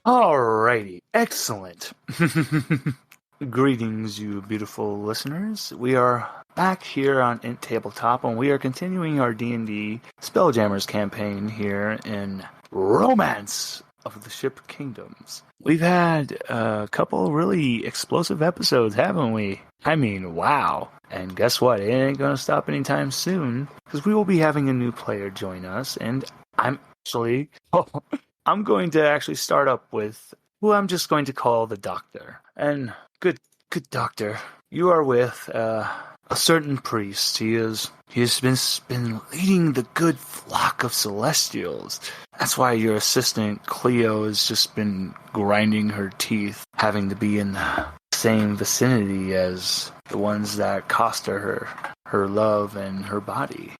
Alrighty, excellent. Greetings, you beautiful listeners. We are back here on Int Tabletop, and we are continuing our D&D Spelljammers campaign here in Romance of the Ship Kingdoms. We've had a couple really explosive episodes, haven't we? I mean, wow. And guess what? It ain't going to stop anytime soon, because we will be having a new player join us, and I'm going to actually start up with who I'm just going to call the Doctor. And good Doctor, you are with a certain priest. He has been leading the good flock of Celestials. That's why your assistant Cleo has just been grinding her teeth, having to be in the same vicinity as the ones that cost her love and her body.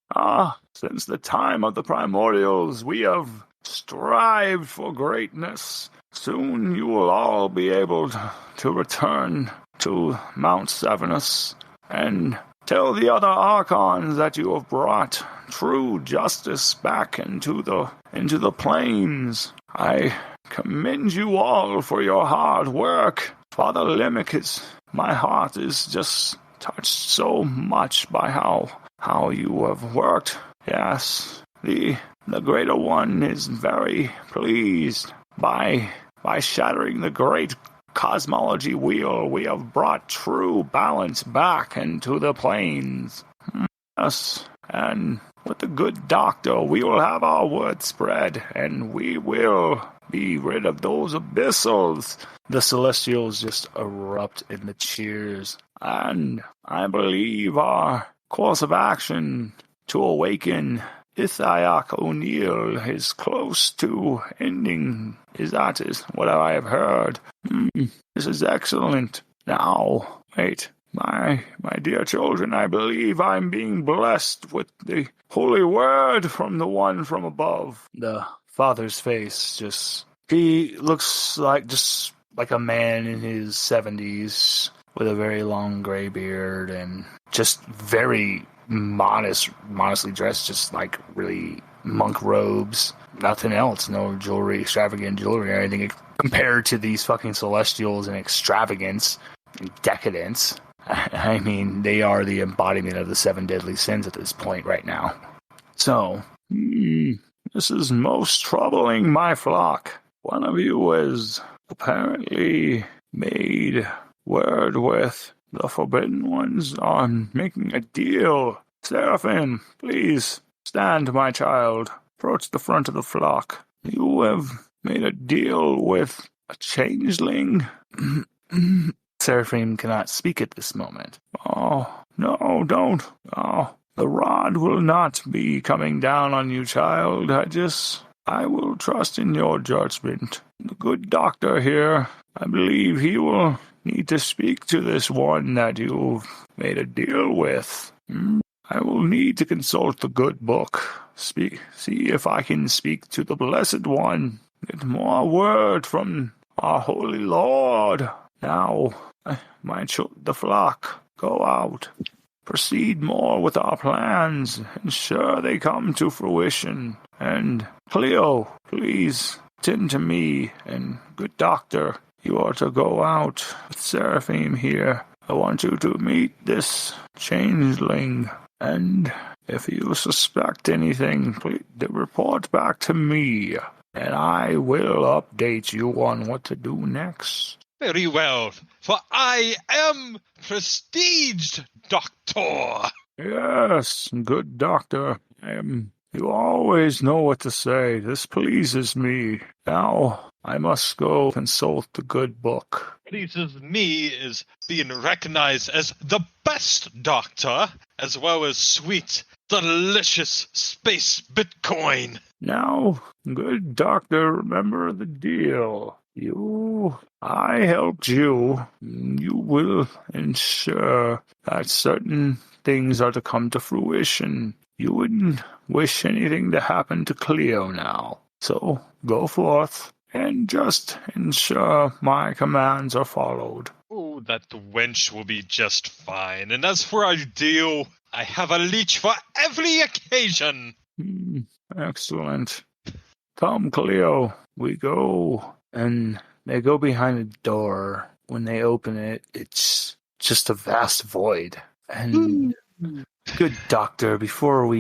Since the time of the primordials, we have strived for greatness. Soon you will all be able to return to Mount Severnus and tell the other Archons that you have brought true justice back into the plains. I commend you all for your hard work. Father Limmick, my heart is just touched so much by how you have worked. Yes, the Greater One is very pleased. By shattering the great cosmology wheel, we have brought true balance back into the plains. Yes, and with the good Doctor, we will have our word spread, and we will be rid of those abyssals. The Celestials just erupt in the cheers, and I believe our course of action to awaken Isaiac O'Neill is close to ending. That is what I have heard. This is excellent. Now, wait, my dear children, I believe I'm being blessed with the holy word from the one from above. The father's face he looks like a man in his 70s with a very long gray beard and just very modestly dressed, just like really monk robes, nothing else, no jewelry, extravagant jewelry or anything compared to these fucking Celestials and extravagance and decadence. I mean, they are the embodiment of the 7 deadly sins at this point right now. So, this is most troubling, my flock. One of you has apparently made word with the Forbidden Ones on making a deal. Seraphim, please stand, my child. Approach the front of the flock. You have made a deal with a changeling? Seraphim cannot speak at this moment. Oh, no, don't. Oh, the rod will not be coming down on you, child. I will trust in your judgment. The good Doctor here, I believe he will need to speak to this one that you've made a deal with. I will need to consult the good book. See if I can speak to the Blessed One. Get more word from our Holy Lord. Now, the flock, go out. Proceed more with our plans. Ensure they come to fruition. And Cleo, please tend to me. And good Doctor, you are to go out with Seraphim here. I want you to meet this changeling. And if you suspect anything, please report back to me. And I will update you on what to do next. Very well, for I am prestiged, Doctor. Yes, good Doctor. You always know what to say. This pleases me. Now, I must go consult the good book. Pleases me is being recognized as the best Doctor, as well as sweet, delicious space Bitcoin. Now, good Doctor, remember the deal. I helped you. You will ensure that certain things are to come to fruition. You wouldn't wish anything to happen to Cleo now. So, go forth and just ensure my commands are followed. Oh, that wench will be just fine. And as for our deal, I have a leech for every occasion. Excellent. Come, Cleo, we go and they go behind a door. When they open it, it's just a vast void. And good doctor, before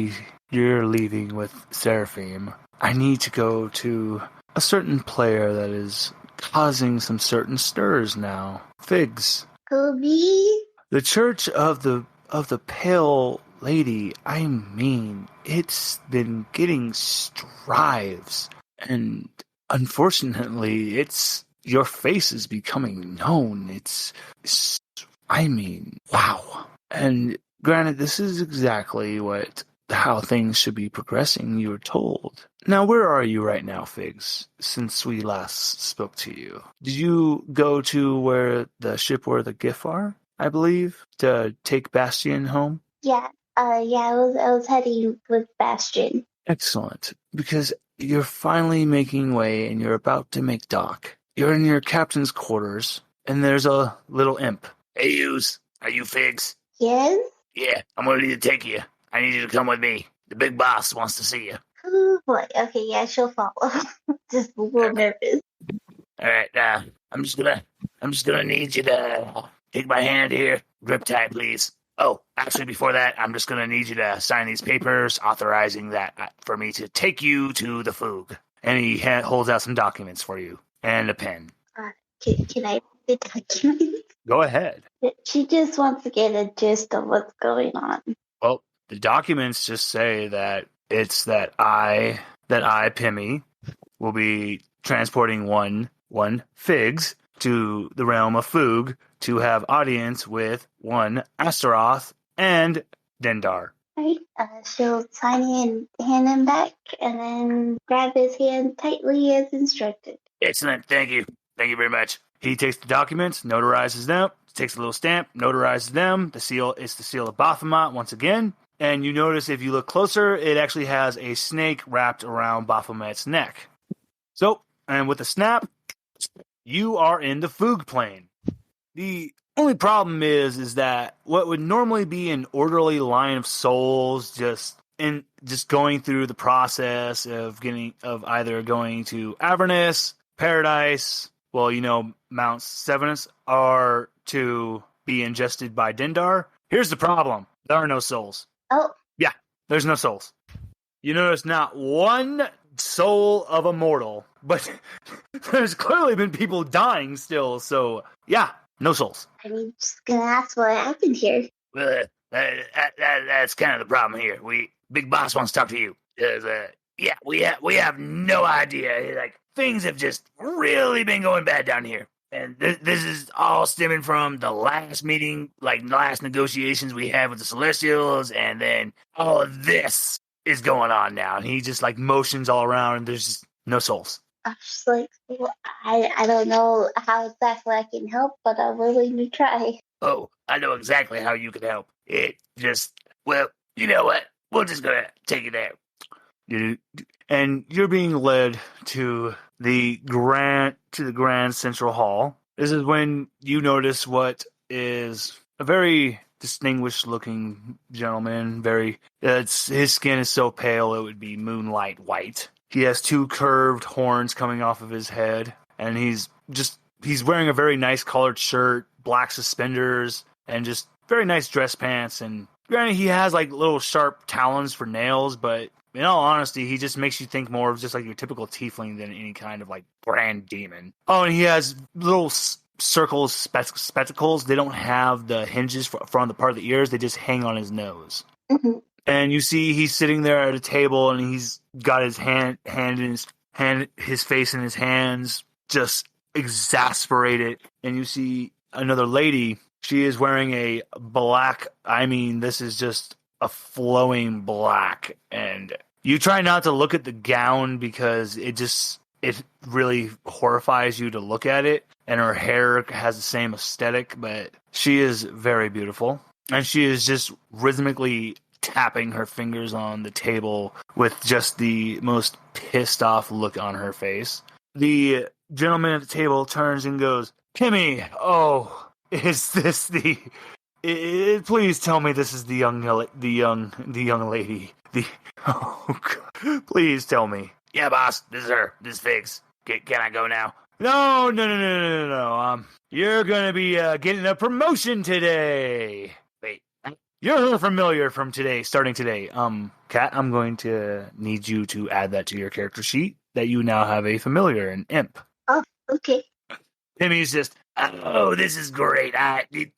you're leaving with Seraphim, I need to go to a certain player that is causing some certain stirs now. Figs. Kobe? The Church of the Pale Lady, I mean, it's been getting strives, and unfortunately, your face is becoming known. I mean, wow. And granted, this is exactly how things should be progressing, you were told. Now, where are you right now, Figs, since we last spoke to you? Did you go to where the Giff are, I believe, to take Bastion home? Yeah. I was heading with Bastion. Excellent, because you're finally making way and you're about to make dock. You're in your captain's quarters, and there's a little imp. Hey, yous. Are you Figs? Yes? Yeah, I'm gonna need to take you. I need you to come with me. The big boss wants to see you. Oh boy. Okay, yeah, she'll follow. Just a little nervous. All right, I'm just gonna need you to take my hand here. Grip tight, please. Oh, actually, before that, I'm just gonna need you to sign these papers authorizing that for me to take you to the Fugue. And he holds out some documents for you and a pen. Can I read the document? Go ahead. She just wants to get a gist of what's going on. Well, the documents just say that it's that I, Pimmy, will be transporting one Figs to the realm of Fugue to have audience with one Asteroth and Dendar. Right. She'll sign in, hand him back, and then grab his hand tightly as instructed. Excellent. Thank you. Thank you very much. He takes the documents, notarizes them, takes a little stamp, notarizes them. The seal is the seal of Baphomet once again. And you notice if you look closer, it actually has a snake wrapped around Baphomet's neck. So, and with a snap, you are in the Fugue plane. The only problem is that what would normally be an orderly line of souls just going through the process of either going to Avernus, Paradise, Mount Sevenus, or to be ingested by Dindar. Here's the problem. There are no souls. Oh. Yeah, there's no souls. You notice not one soul of a mortal, but there's clearly been people dying still, so yeah, no souls. I'm just gonna ask what happened here. Well, that's kind of the problem here. Big Boss wants to talk to you. We have no idea. Like, things have just really been going bad down here. And this is all stemming from the last meeting, last negotiations we had with the Celestials, and then all of this is going on now. And he just, motions all around, and there's just no souls. I'm just I don't know how exactly I can help, but I'm willing to try. Oh, I know exactly how you can help. It just, well, you know what? We're just going to take you there. And you're being led to the Grand Central Hall. This is when you notice what is a very distinguished looking gentleman. His skin is so pale it would be moonlight white. He has two curved horns coming off of his head, and he's wearing a very nice colored shirt, black suspenders, and just very nice dress pants. And granted, he has little sharp talons for nails, but in all honesty, he just makes you think more of just your typical tiefling than any kind of grand demon. Oh, and he has little circles, spectacles. They don't have the hinges from the part of the ears. They just hang on his nose. Mm-hmm. And you see he's sitting there at a table, and he's got his his face in his hands, just exasperated. And you see another lady. She is wearing a black. I mean, this is just a flowing black, and you try not to look at the gown because it really horrifies you to look at it. And her hair has the same aesthetic, but she is very beautiful, and she is just rhythmically tapping her fingers on the table with just the most pissed off look on her face. The gentleman at the table turns and goes, "Kimmy, oh, is this the? Please tell me this is the young lady. Oh, God. Please tell me." "Yeah, boss, this is her. This is Figs. Can I go now?" No. You're gonna be getting a promotion today. Wait, you're familiar from today, starting today. Kat, I'm going to need you to add that to your character sheet that you now have a familiar, an imp. Oh, okay. Timmy's just, oh, this is great.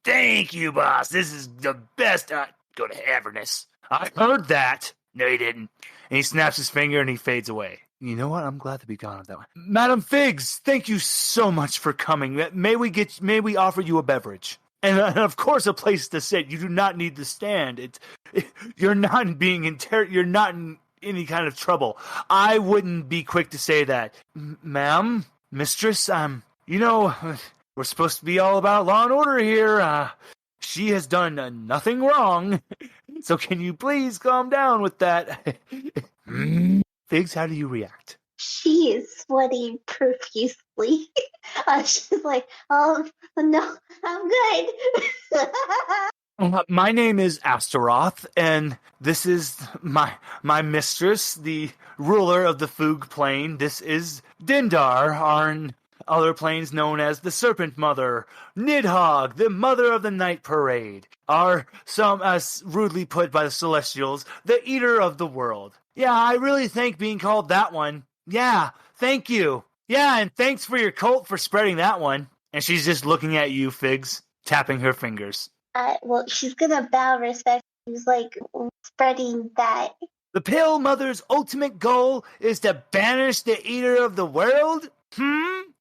Thank you, boss. This is the best. Go to Avernus. I heard that. No, he didn't. And he snaps his finger and he fades away. You know what? I'm glad to be gone with that one. Madam Figs, thank you so much for coming. May we offer you a beverage? And of course, a place to sit. You do not need to stand. You're not you're not in any kind of trouble. I wouldn't be quick to say that. Ma'am, mistress, you know, we're supposed to be all about law and order here. She has done nothing wrong. So can you please calm down with that? Figs, how do you react? She is sweating profusely. She's like, no, I'm good. My name is Asteroth, and this is my mistress, the ruler of the Fugue plane. This is Dindar, on other planes known as the Serpent Mother, Nidhogg, the Mother of the Night Parade, are some, as rudely put by the Celestials, the Eater of the World. Yeah, I really think being called that one. Yeah, thank you. Yeah, and thanks for your cult for spreading that one. And she's just looking at you, Figs, tapping her fingers. Well, she's gonna bow respect. She's like spreading that. The Pale Mother's ultimate goal is to banish the Eater of the World?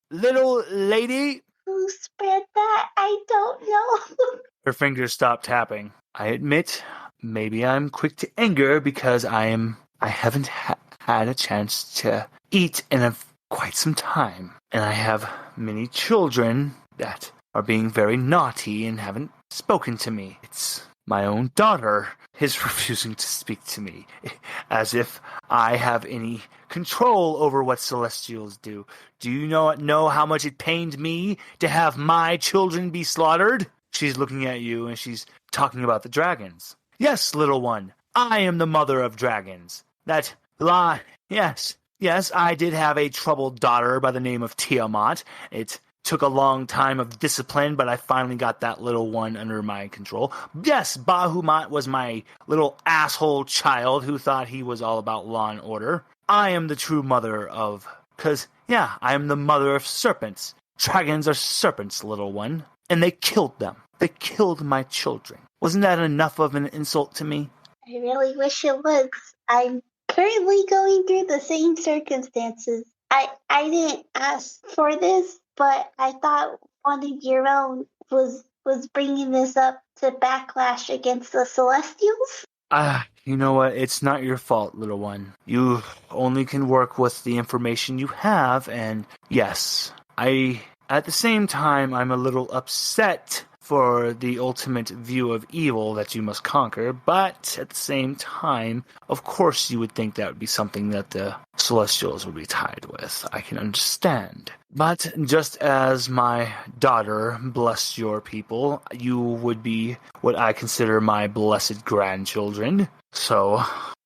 Little lady? Who spread that? I don't know. Her fingers stop tapping. I admit, maybe I'm quick to anger because I haven't had a chance to eat in quite some time. And I have many children that are being very naughty and haven't spoken to me. It's my own daughter is refusing to speak to me, as if I have any control over what Celestials do. Do you know how much it pained me to have my children be slaughtered? She's looking at you and she's talking about the dragons. Yes, little one, I am the mother of dragons. Yes, I did have a troubled daughter by the name of Tiamat. It took a long time of discipline, but I finally got that little one under my control. Yes, Bahamut was my little asshole child who thought he was all about law and order. I am the true mother of... I am the mother of serpents. Dragons are serpents, little one. And they killed them. They killed my children. Wasn't that enough of an insult to me? I really wish it was. I'm currently going through the same circumstances. I didn't ask for this, but I thought one of your own was bringing this up to backlash against the Celestials. You know what? It's not your fault, little one. You only can work with the information you have, and yes, at the same time, I'm a little upset for the ultimate view of evil that you must conquer, but at the same time, of course you would think that would be something that the Celestials would be tied with. I can understand. But just as my daughter blessed your people, you would be what I consider my blessed grandchildren. So,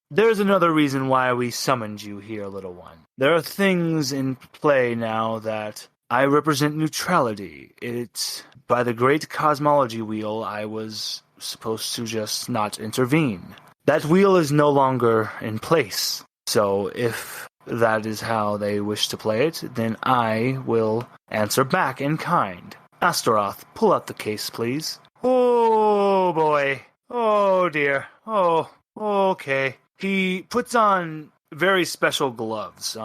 there's another reason why we summoned you here, little one. There are things in play now that I represent neutrality. It's by the great cosmology wheel, I was supposed to just not intervene. That wheel is no longer in place. So if that is how they wish to play it, then I will answer back in kind. Asteroth, pull out the case, please. Oh, boy. Oh, dear. Oh, okay. He puts on very special gloves.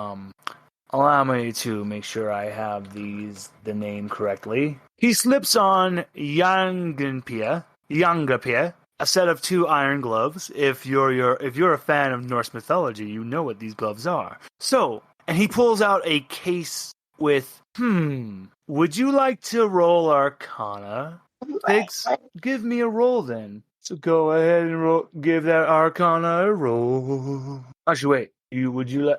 Allow me to make sure I have the name correctly. He slips on Yangapia, a set of 2 iron gloves. If you're a fan of Norse mythology, you know what these gloves are. So, and he pulls out a case with, would you like to roll Arcana? Figs, give me a roll then. So go ahead and give that Arcana a roll. Actually, wait.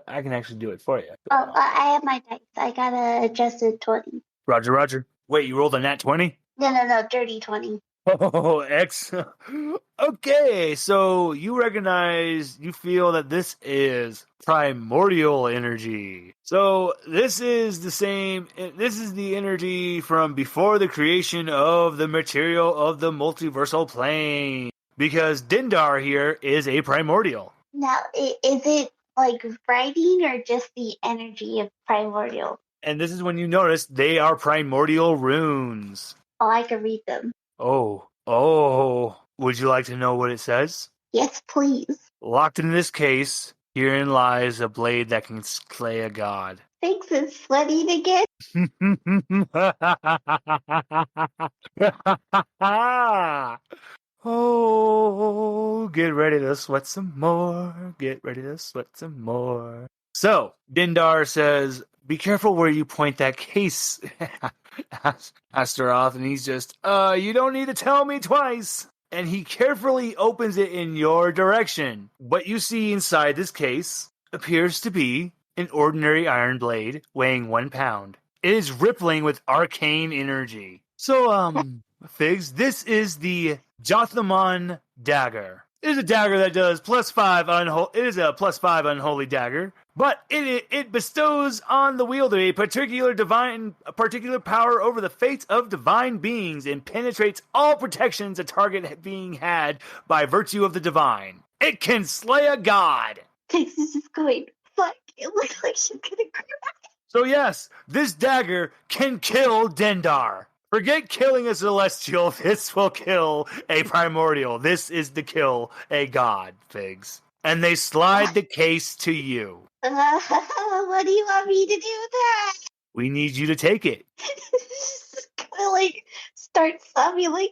I can actually do it for you. Oh, I have my dice. I got a adjusted 20. Roger. Wait, you rolled a nat 20? No, dirty 20. Oh, excellent. Okay, so you feel that this is primordial energy. So this is the energy from before the creation of the material of the multiversal plane. Because Dindar here is a primordial. Now, is it like writing or just the energy of primordial? And this is when you notice they are primordial runes. Oh, I can read them. Oh. Would you like to know what it says? Yes, please. Locked in this case, herein lies a blade that can slay a god. Thanks, it's sweating again. Oh, get ready to sweat some more. Get ready to sweat some more. So, Dindar says, be careful where you point that case, Asteroth, and he's just, you don't need to tell me twice. And he carefully opens it in your direction. What you see inside this case appears to be an ordinary iron blade weighing 1 pound. It is rippling with arcane energy. So, Figs, this is the Jothamn Dagger. It is a dagger that does +5 It is a +5 unholy dagger, but it bestows on the wielder a particular power over the fates of divine beings and penetrates all protections a target being had by virtue of the divine. It can slay a god. Texas is going, fuck, it looks like she's gonna cry. So yes, this dagger can kill Dendar. Forget killing a celestial, this will kill a primordial. This is to kill a god, Figs. And they slide the case to you. What do you want me to do with that? We need you to take it. Just kind of start sobbing okay,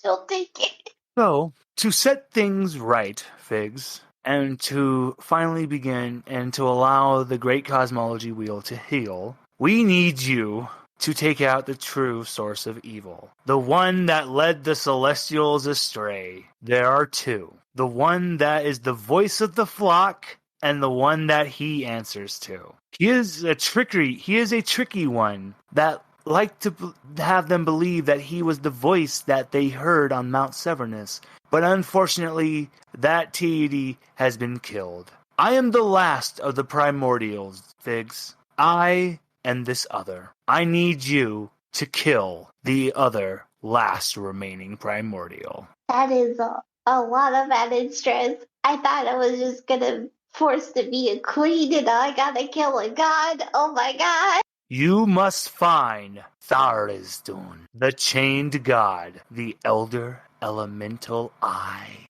she'll take it. So, to set things right, Figs, and to finally begin and to allow the great cosmology wheel to heal, we need you to take out the true source of evil. The one that led the Celestials astray. There are two. The one that is the voice of the flock, and the one that he answers to. He is a tricky one that liked to have them believe that he was the voice that they heard on Mount Severnus. But unfortunately, that deity has been killed. I am the last of the primordials, Figs. I and this other. I need you to kill the other last remaining primordial. That is a lot of added stress. I thought I was just gonna force to be a queen and I gotta kill a god. Oh my god. You must find Tharizdun, the chained god, the elder elemental eye.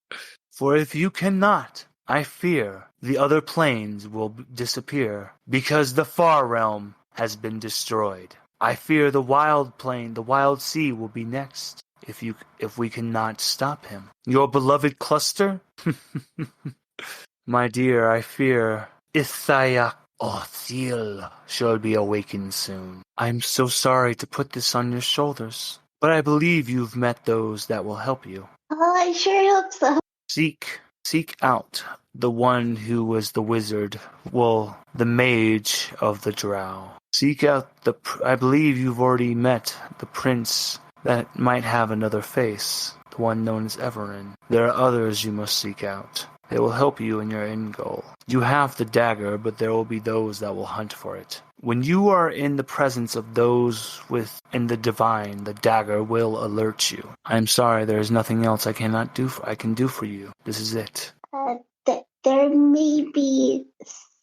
For if you cannot, I fear the other planes will disappear because the far realm has been destroyed. I fear the wild sea will be next if we cannot stop him. Your beloved cluster? My dear, I fear Isaiac O'Neill shall be awakened soon. I'm so sorry to put this on your shoulders, but I believe you've met those that will help you. Oh, I sure hope so. Seek out the one who was the wizard, the mage of the drow. Seek out I believe you've already met the prince that might have another face, the one known as Everin. There are others you must seek out. They will help you in your end goal. You have the dagger, but there will be those that will hunt for it. When you are in the presence of those in the divine, the dagger will alert you. I'm sorry, there is nothing else I can do for you. This is it. There may be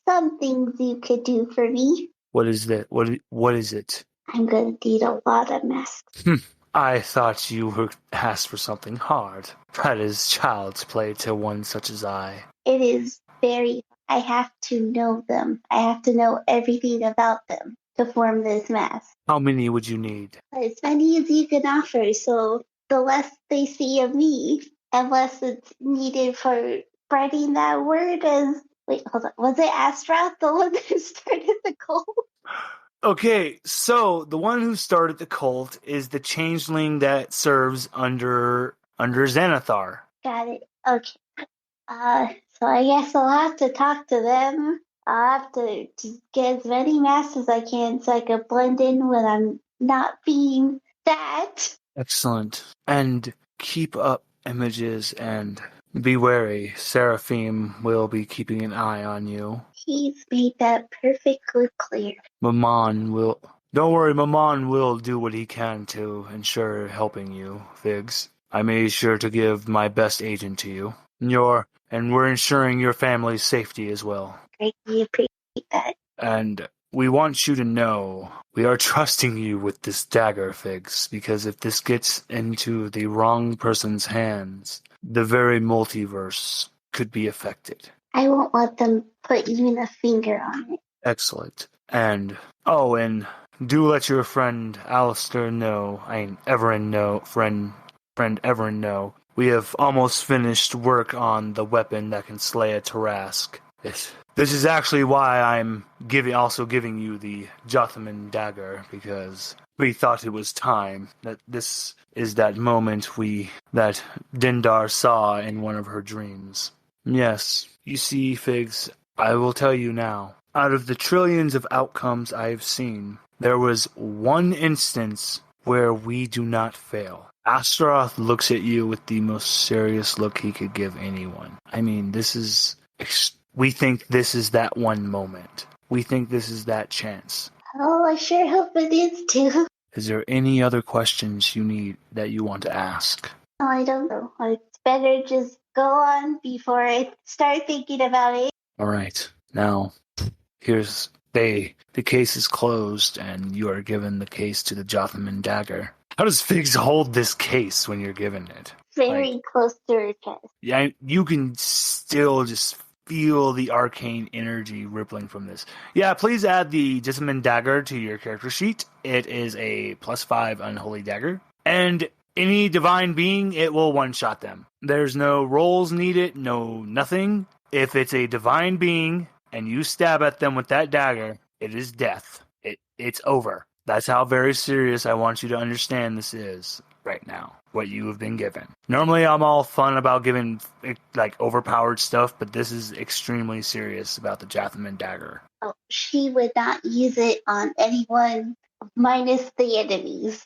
some things you could do for me. What is that? What is it? I'm gonna need a lot of masks. I thought you were asked for something hard. That is child's play to one such as I. It is I have to know them. I have to know everything about them to form this mask. How many would you need? As many as you can offer, so the less they see of me, unless it's needed for spreading that word as... Wait, hold on. Was it Asteroth, the one who started the cult? Okay, so the one who started the cult is the changeling that serves under Xanathar. Got it. Okay. So I guess I'll have to talk to them. I'll have to just get as many masks as I can so I can blend in when I'm not being that. Excellent. And keep up images and be wary. Seraphim will be keeping an eye on you. He's made that perfectly clear. Maman will... Don't worry, Maman will do what he can to ensure helping you, Figs. I made sure to give my best agent to you. And we're ensuring your family's safety as well. Greatly appreciate that. And we want you to know we are trusting you with this dagger, Figs, because if this gets into the wrong person's hands, the very multiverse could be affected. I won't let them put even a finger on it. Excellent. And do let your friend Alistair know, Everin know, friend Everin know. We have almost finished work on the weapon that can slay a Tarask. This is actually why I'm giving you the Jothamn Dagger, because we thought it was time. That this is that moment that Dindar saw in one of her dreams. Yes, you see, Figs, I will tell you now. Out of the trillions of outcomes I have seen, there was one instance where we do not fail. Asteroth looks at you with the most serious look he could give anyone. I mean, we think this is that one moment. We think this is that chance. Oh, I sure hope it is too. Is there any other questions that you want to ask? No, I don't know. It's better just go on before I start thinking about it. All right. Now, the case is closed, and you are given the case to the Jothamn Dagger. How does Figs hold this case when you're given it? Very close to her chest. Yeah, you can still just feel the arcane energy rippling from this. Yeah, please add the Jothamn Dagger to your character sheet. It is a +5 unholy dagger. And any divine being, it will one-shot them. There's no rolls needed, no nothing. If it's a divine being and you stab at them with that dagger, it is death. It's over. That's how very serious I want you to understand this is right now, what you have been given. Normally I'm all fun about giving overpowered stuff, but this is extremely serious about the Jothamn Dagger. Oh, she would not use it on anyone minus the enemies.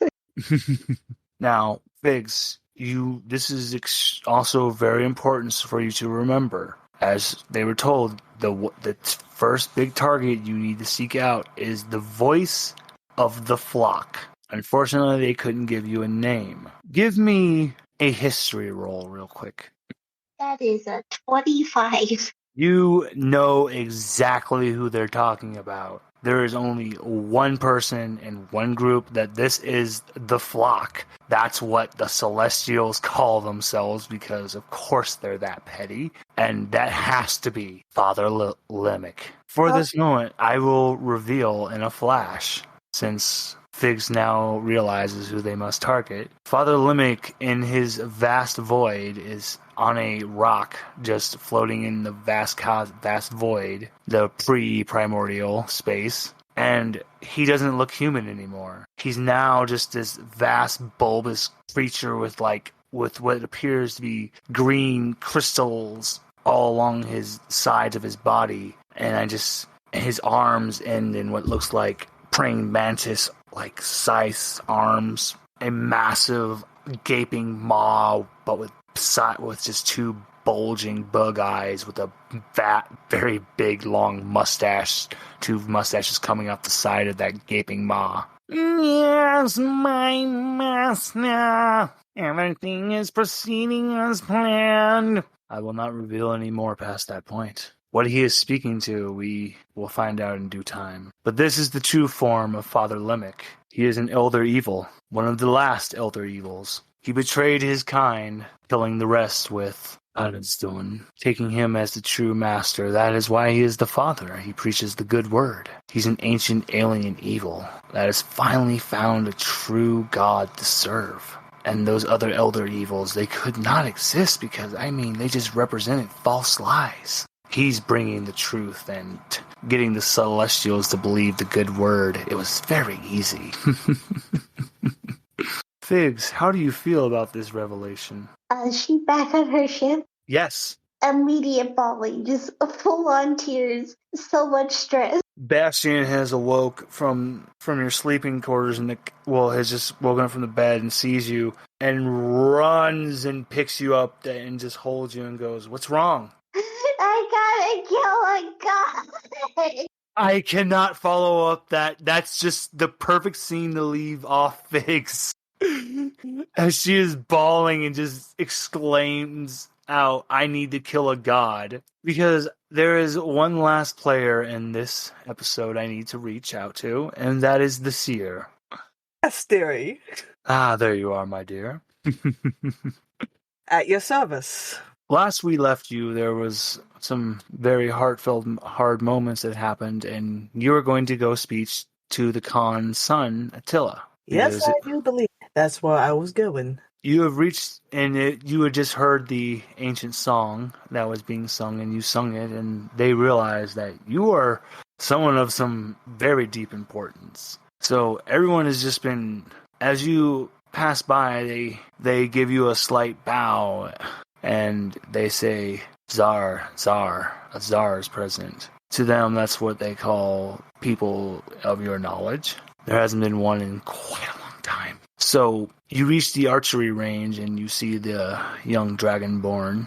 Now, Figs, this is also very important for you to remember. As they were told, the first big target you need to seek out is the voice of the flock. Unfortunately, they couldn't give you a name. Give me a history roll real quick. That is a 25. You know exactly who they're talking about. There is only one person in one group that this is the flock. That's what the Celestials call themselves because, of course, they're that petty. And that has to be Father Limic. For this moment, I will reveal in a flash, since Figs now realizes who they must target. Father Limic, in his vast void, is on a rock just floating in the vast void, the pre-primordial space, and he doesn't look human anymore. He's now just this vast bulbous creature with what appears to be green crystals all along his sides of his body, and his arms end in what looks like praying mantis like size arms, a massive gaping maw, but with just two bulging bug eyes with a very big long mustache, two mustaches coming off the side of that gaping maw. Yes, my master. Everything is proceeding as planned. I will not reveal any more past that point. What he is speaking to, we will find out in due time. But this is the true form of Father Limic. He is an elder evil, one of the last elder evils. He betrayed his kind, killing the rest with Adamstone, taking him as the true master. That is why he is the Father. He preaches the good word. He's an ancient alien evil that has finally found a true God to serve. And those other elder evils, they could not exist because, they just represented false lies. He's bringing the truth and getting the Celestials to believe the good word. It was very easy. Figs, how do you feel about this revelation? Is she back on her ship? Yes. Immediate bawling, just full on tears. So much stress. Bastian has awoke from your sleeping quarters has just woken up from the bed and sees you and runs and picks you up and just holds you and goes, "What's wrong?" I gotta kill a god. I cannot follow up that. That's just the perfect scene to leave off Figs. As she is bawling and just exclaims out, "I need to kill a god." Because there is one last player in this episode I need to reach out to, and that is the Seer. Yes, dearie. Ah, there you are, my dear. At your service. Last we left you, there was some very heartfelt, hard moments that happened, and you were going to go speak to the Khan's son, Attila. Yes, I do believe that's where I was going. You have reached, and you had just heard the ancient song that was being sung, and you sung it, and they realized that you are someone of some very deep importance. So everyone has just been, as you pass by, they give you a slight bow, and they say, "Tsar, Tsar, a Tsar is present." To them, that's what they call people of your knowledge. There hasn't been one in quite a long time. So you reach the archery range and you see the young dragonborn.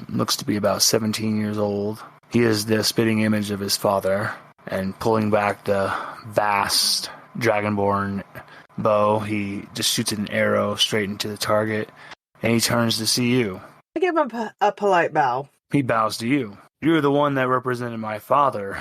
Looks to be about 17 years old. He is the spitting image of his father, and pulling back the vast dragonborn bow, he just shoots an arrow straight into the target, and he turns to see you. I give him a polite bow. He bows to you. You're the one that represented my father.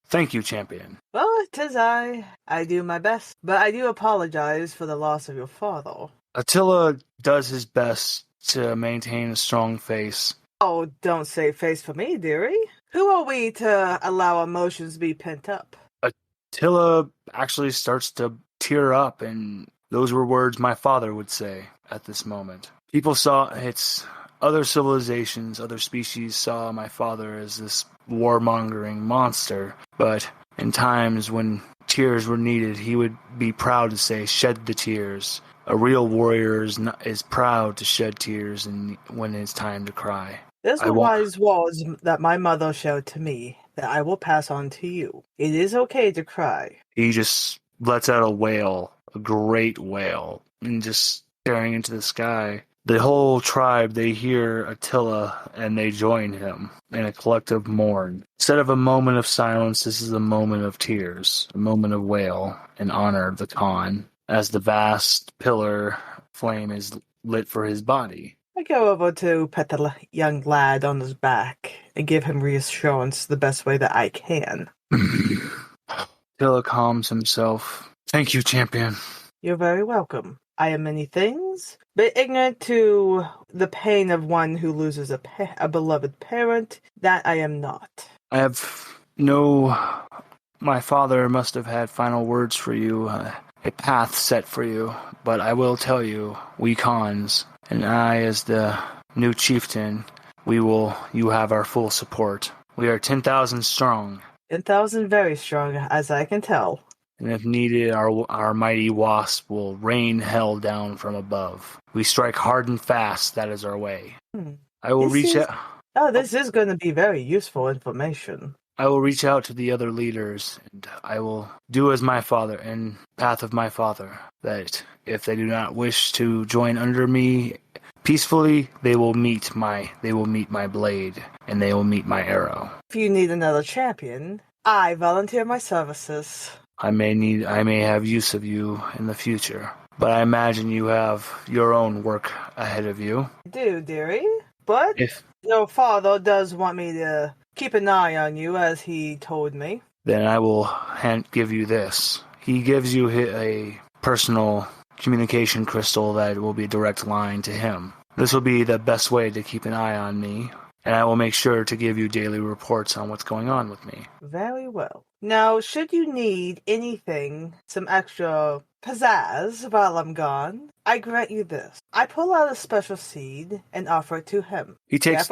Thank you, champion. Well, 'tis I. I do my best, but I do apologize for the loss of your father. Attila does his best to maintain a strong face. Oh, don't say face for me, dearie. Who are we to allow emotions to be pent up? Attila actually starts to tear up, and those were words my father would say at this moment. People saw it's other civilizations, other species saw my father as this warmongering monster, but in times when tears were needed, he would be proud to say, "Shed the tears." A real warrior is proud to shed tears when it's time to cry. Those were wise words that my mother showed to me that I will pass on to you. It is okay to cry. He just lets out a wail, a great wail, and just staring into the sky. The whole tribe, they hear Attila, and they join him in a collective mourn. Instead of a moment of silence, this is a moment of tears, a moment of wail in honor of the Khan, as the vast pillar flame is lit for his body. I go over to pet the young lad on his back and give him reassurance the best way that I can. Attila calms himself. Thank you, champion. You're very welcome. I am many things, but ignorant to the pain of one who loses a beloved parent, that I am not. My father must have had final words for you, a path set for you, but I will tell you, we Khans, and I as the new chieftain, you have our full support. We are 10,000 strong. 10,000 very strong, as I can tell. And if needed, our mighty wasp will rain hell down from above. We strike hard and fast, that is our way. I will reach out. Oh, this is going to be very useful information. I will reach out to the other leaders, and I will do as my father, and path of my father, that if they do not wish to join under me peacefully, they will meet my blade, and they will meet my arrow. If you need another champion, I volunteer my services. I may have use of you in the future, but I imagine you have your own work ahead of you. I do, dearie, but your father does want me to keep an eye on you, as he told me. Then I will give you this. He gives you a personal communication crystal that will be a direct line to him. This will be the best way to keep an eye on me, and I will make sure to give you daily reports on what's going on with me. Very well. Now, should you need anything, some extra pizzazz while I'm gone, I grant you this. I pull out a special seed and offer it to him. He takes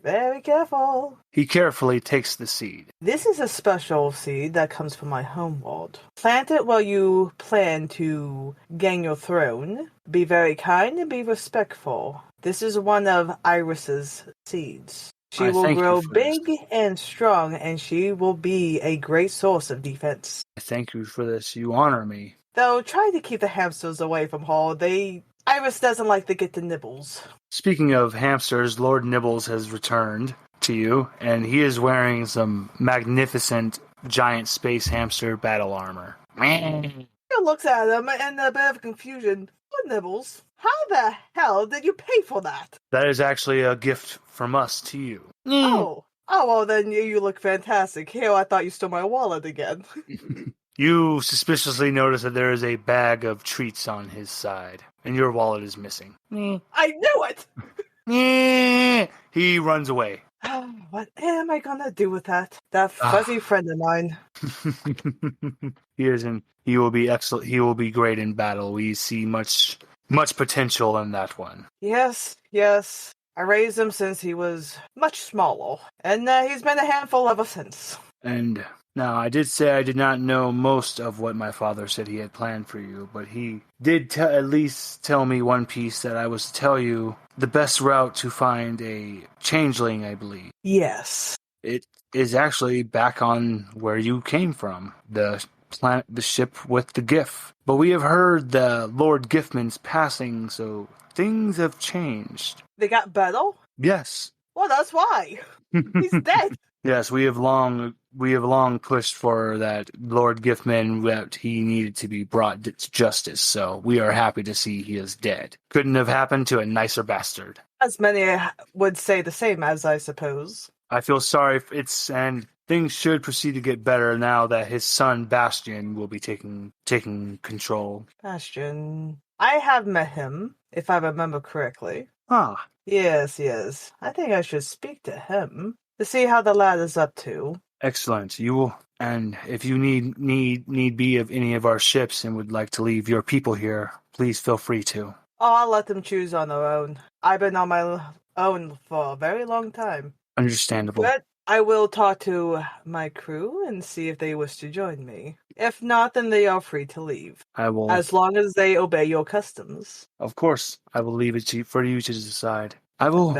Very careful. He carefully takes the seed. This is a special seed that comes from my homeworld. Plant it while you plan to gain your throne. Be very kind and be respectful. This is one of Iris's seeds. She I will thank you grow for this. big and strong, and she will be a great source of defense. I thank you for this. You honor me. Though, try to keep the hamsters away from her. Iris doesn't like to get the nibbles. Speaking of hamsters, Lord Nibbles has returned to you, and he is wearing some magnificent giant space hamster battle armor. She looks at him in a bit of confusion. What nibbles? How the hell did you pay for that? That is actually a gift from us to you. Oh, well then you look fantastic. Here, I thought you stole my wallet again. You suspiciously notice that there is a bag of treats on his side, and your wallet is missing. I knew it! He runs away. What am I gonna do with that? That fuzzy friend of mine. He will be excellent. He will be great in battle. We see much potential in that one. Yes. I raised him since he was much smaller, and he's been a handful ever since. And now, I did say I did not know most of what my father said he had planned for you, but he did at least tell me one piece that I was to tell you the best route to find a changeling, I believe. Yes. It is actually back on where you came from, the ship with the gift. But we have heard the Lord Giftman's passing, so things have changed. They got better? Yes. Well, that's why. He's dead. Yes, we have long pushed for that Lord Giftman, that he needed to be brought to justice, so we are happy to see he is dead. Couldn't have happened to a nicer bastard. As many would say the same as, I suppose. I feel sorry and things should proceed to get better now that his son Bastion will be taking control. Bastion. I have met him, if I remember correctly. Ah. Yes. I think I should speak to him to see how the lad is up to. Excellent. You will, and if you need be of any of our ships and would like to leave your people here, please feel free to. Oh, I'll let them choose on their own. I've been on my own for a very long time. Understandable. But I will talk to my crew and see if they wish to join me. If not, then they are free to leave. I will. As long as they obey your customs. Of course, I will leave it for you to decide. I will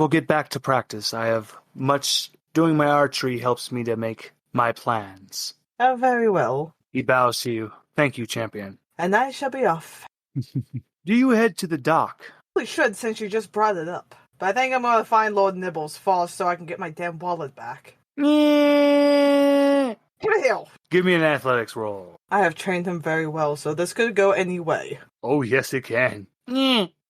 get back to practice. I have much. Doing my archery helps me to make my plans. Oh, very well. He bows to you. Thank you, champion. And I shall be off. Do you head to the dock? We should, since you just brought it up. But I think I'm going to find Lord Nibbles first so I can get my damn wallet back. Give it here. Give me an athletics roll. I have trained him very well, so this could go any way. Oh, yes, it can.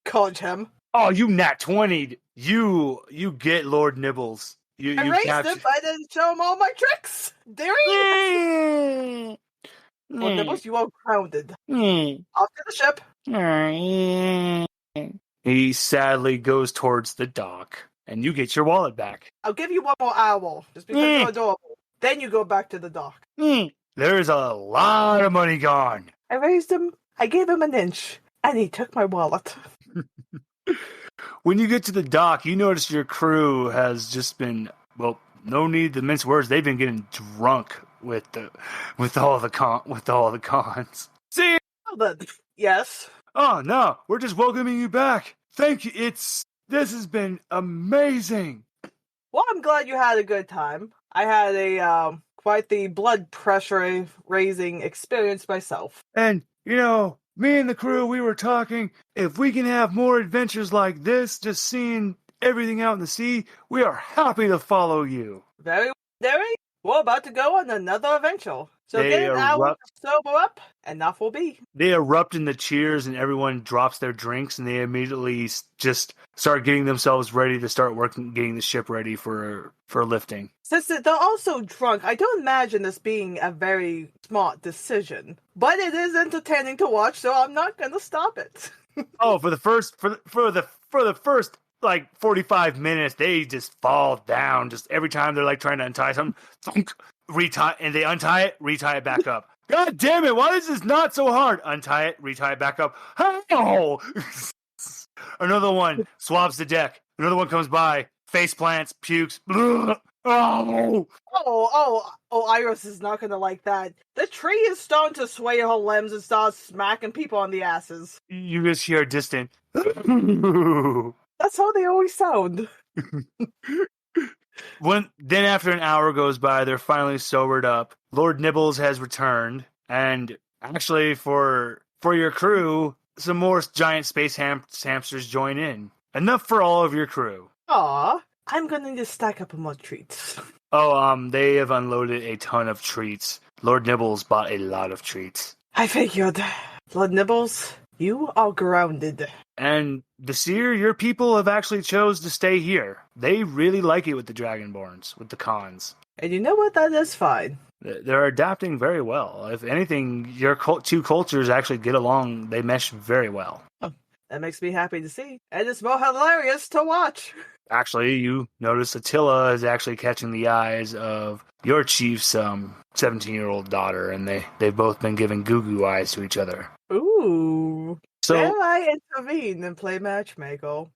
Catch him. Oh, you nat 20'd. You get Lord Nibbles. I raised him, but I didn't show him all my tricks. There he is. Lord Nibbles, you are grounded. Off to the ship. He sadly goes towards the dock, and you get your wallet back. I'll give you one more hour, just because you're adorable. Then you go back to the dock. There's a lot of money gone. I raised him, I gave him an inch, and he took my wallet. When you get to the dock, you notice your crew has just been, well, no need to mince words. They've been getting drunk with all the cons. See you. Oh, but yes. Oh no, we're just welcoming you back. Thank you. This has been amazing. Well, I'm glad you had a good time. I had a quite the blood pressure raising experience myself. And me and the crew, we were talking, if we can have more adventures like this, just seeing everything out in the sea, we are happy to follow you. Very, very. We're about to go on another adventure. So get an hour to sober up, and off we'll be. They erupt into cheers, and everyone drops their drinks, and they immediately just start getting themselves ready to start working, getting the ship ready for lifting. Since they're also drunk, I don't imagine this being a very smart decision. But it is entertaining to watch, so I'm not going to stop it. Oh, for the first 45 minutes, they just fall down. Just every time they're like trying to untie something, thunk, retie, and they untie it, retie it back up. God damn it! Why is this not so hard? Untie it, retie it back up. How? Another one swabs the deck. Another one comes by, face plants, pukes. Oh! Iris is not gonna like that. The tree is starting to sway her limbs and start smacking people on the asses. You just hear distant. That's how they always sound. Then after an hour goes by, they're finally sobered up. Lord Nibbles has returned, and actually for your crew, some more giant space hamsters join in. Enough for all of your crew. Aw, I'm gonna need to stack up more treats. Oh, they have unloaded a ton of treats. Lord Nibbles bought a lot of treats. I figured. Lord Nibbles, you are grounded. And the Seer, your people have actually chose to stay here. They really like it with the Dragonborns, with the Khans. And you know what? That is fine. They're adapting very well. If anything, your two cultures actually get along. They mesh very well. Oh, that makes me happy to see. And it's more hilarious to watch. Actually, you notice Attila is actually catching the eyes of your chief's 17-year-old daughter, and they've both been giving goo-goo eyes to each other. Ooh. So Dare I intervene and play matchmaker?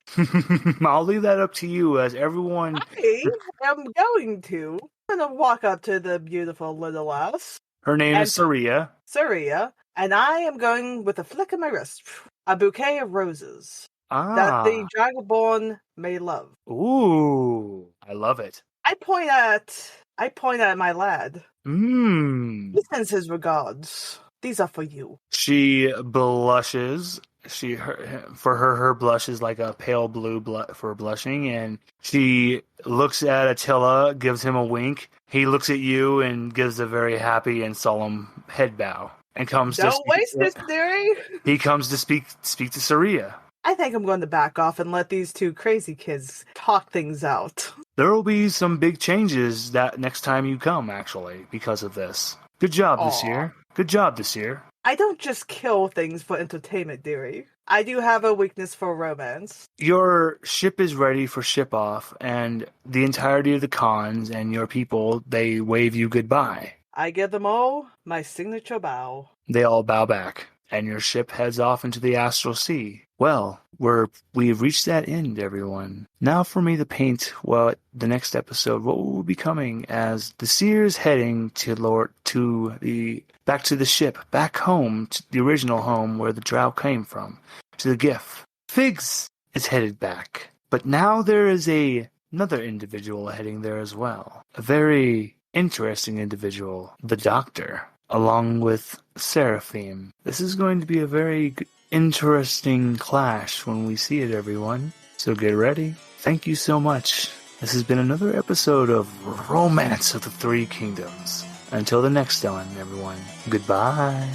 I'll leave that up to you, as everyone... I am going to. I'm going to walk up to the beautiful little lass. Her name is Saria. Saria. And I am going with a flick of my wrist. A bouquet of roses. That the Dragonborn may love. Ooh. I love it. I point at my lad. He sends his regards. These are for you. She blushes. Her blush is like a pale blue for blushing, and she looks at Attila, gives him a wink. He looks at you and gives a very happy and solemn head bow, and comes. Don't waste this, theory. He comes to speak to Saria. I think I'm going to back off and let these two crazy kids talk things out. There will be some big changes that next time you come, actually, because of this. Good job this year. Good job this year. I don't just kill things for entertainment, dearie. I do have a weakness for romance. Your ship is ready for ship off, and the entirety of the Khans and your people, they wave you goodbye. I give them all my signature bow. They all bow back, and your ship heads off into the astral sea. Well, we've reached that end, everyone. Now for me to paint the next episode, what will be coming as the Seer is heading back to the ship, back home, to the original home where the drow came from, to the GIF. Figs is headed back, but now there is another individual heading there as well. A very interesting individual, the Doctor, along with Seraphim. This is going to be a very interesting clash when we see it, everyone. So get ready. Thank you so much. This has been another episode of Romance of the Three Kingdoms. Until the next one, everyone. Goodbye.